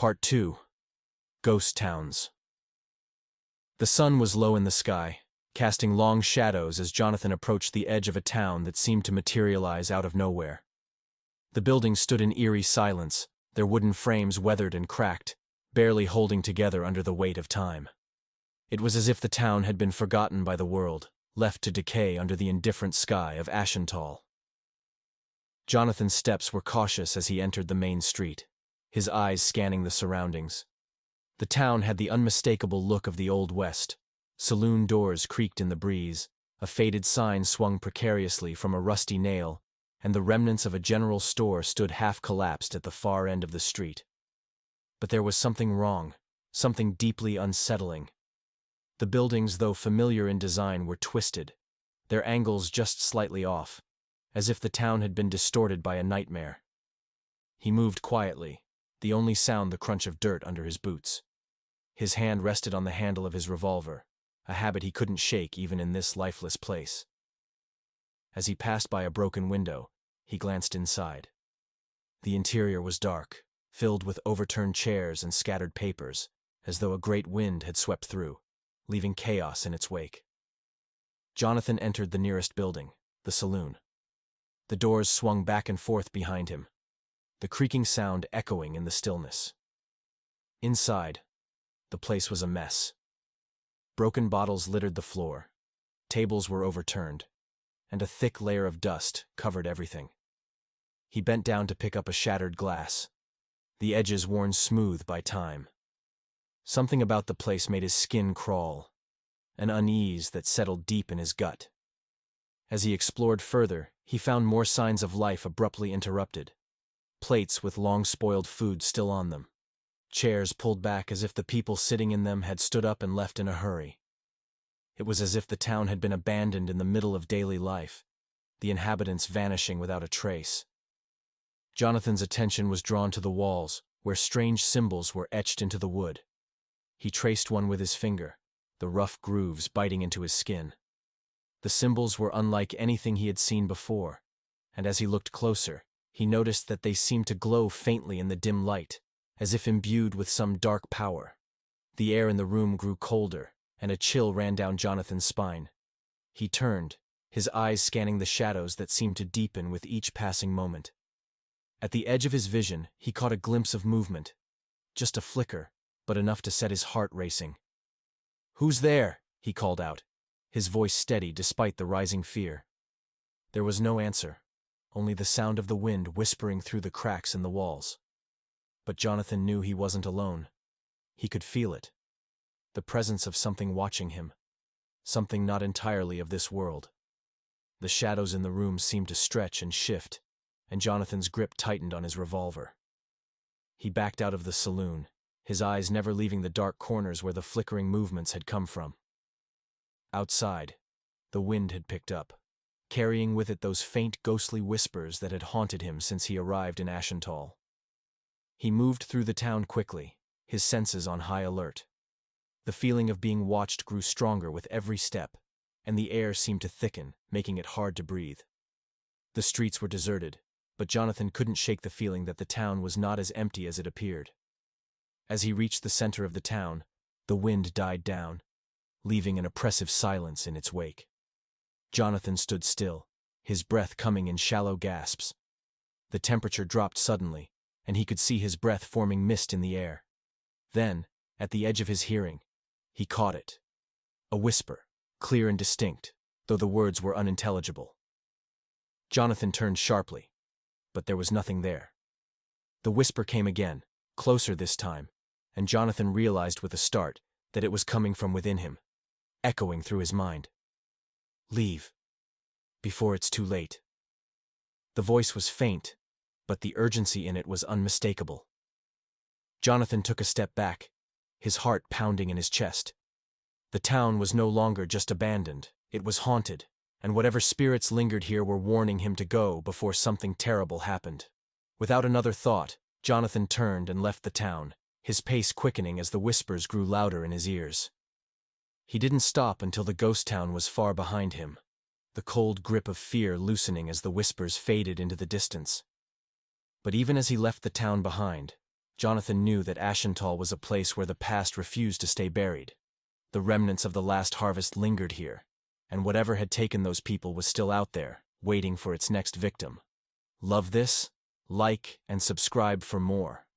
Part 2. Ghost Towns. The sun was low in the sky, casting long shadows as Jonathan approached the edge of a town that seemed to materialize out of nowhere. The buildings stood in eerie silence, their wooden frames weathered and cracked, barely holding together under the weight of time. It was as if the town had been forgotten by the world, left to decay under the indifferent sky of Ashen'tall. Jonathan's steps were cautious as he entered the main street, his eyes scanning the surroundings. The town had the unmistakable look of the Old West. Saloon doors creaked in the breeze, a faded sign swung precariously from a rusty nail, and the remnants of a general store stood half-collapsed at the far end of the street. But there was something wrong, something deeply unsettling. The buildings, though familiar in design, were twisted, their angles just slightly off, as if the town had been distorted by a nightmare. He moved quietly, the only sound the crunch of dirt under his boots. His hand rested on the handle of his revolver, a habit he couldn't shake even in this lifeless place. As he passed by a broken window, he glanced inside. The interior was dark, filled with overturned chairs and scattered papers, as though a great wind had swept through, leaving chaos in its wake. Jonathan entered the nearest building, the saloon. The doors swung back and forth behind him, the creaking sound echoing in the stillness. Inside, the place was a mess. Broken bottles littered the floor, tables were overturned, and a thick layer of dust covered everything. He bent down to pick up a shattered glass, the edges worn smooth by time. Something about the place made his skin crawl, an unease that settled deep in his gut. As he explored further, he found more signs of life abruptly interrupted. Plates with long-spoiled food still on them. Chairs pulled back as if the people sitting in them had stood up and left in a hurry. It was as if the town had been abandoned in the middle of daily life, the inhabitants vanishing without a trace. Jonathan's attention was drawn to the walls, where strange symbols were etched into the wood. He traced one with his finger, the rough grooves biting into his skin. The symbols were unlike anything he had seen before, and as he looked closer, he noticed that they seemed to glow faintly in the dim light, as if imbued with some dark power. The air in the room grew colder, and a chill ran down Jonathan's spine. He turned, his eyes scanning the shadows that seemed to deepen with each passing moment. At the edge of his vision, he caught a glimpse of movement. Just a flicker, but enough to set his heart racing. "Who's there?" he called out, his voice steady despite the rising fear. There was no answer, only the sound of the wind whispering through the cracks in the walls. But Jonathan knew he wasn't alone. He could feel it. The presence of something watching him. Something not entirely of this world. The shadows in the room seemed to stretch and shift, and Jonathan's grip tightened on his revolver. He backed out of the saloon, his eyes never leaving the dark corners where the flickering movements had come from. Outside, the wind had picked up, carrying with it those faint ghostly whispers that had haunted him since he arrived in Ashen'tall. He moved through the town quickly, his senses on high alert. The feeling of being watched grew stronger with every step, and the air seemed to thicken, making it hard to breathe. The streets were deserted, but Jonathan couldn't shake the feeling that the town was not as empty as it appeared. As he reached the center of the town, the wind died down, leaving an oppressive silence in its wake. Jonathan stood still, his breath coming in shallow gasps. The temperature dropped suddenly, and he could see his breath forming mist in the air. Then, at the edge of his hearing, he caught it. A whisper, clear and distinct, though the words were unintelligible. Jonathan turned sharply, but there was nothing there. The whisper came again, closer this time, and Jonathan realized with a start that it was coming from within him, echoing through his mind. "Leave, before it's too late." The voice was faint, but the urgency in it was unmistakable. Jonathan took a step back, his heart pounding in his chest. The town was no longer just abandoned, it was haunted, and whatever spirits lingered here were warning him to go before something terrible happened. Without another thought, Jonathan turned and left the town, his pace quickening as the whispers grew louder in his ears. He didn't stop until the ghost town was far behind him, the cold grip of fear loosening as the whispers faded into the distance. But even as he left the town behind, Jonathan knew that Ashen'tall was a place where the past refused to stay buried. The remnants of the last harvest lingered here, and whatever had taken those people was still out there, waiting for its next victim. Love this? Like and subscribe for more.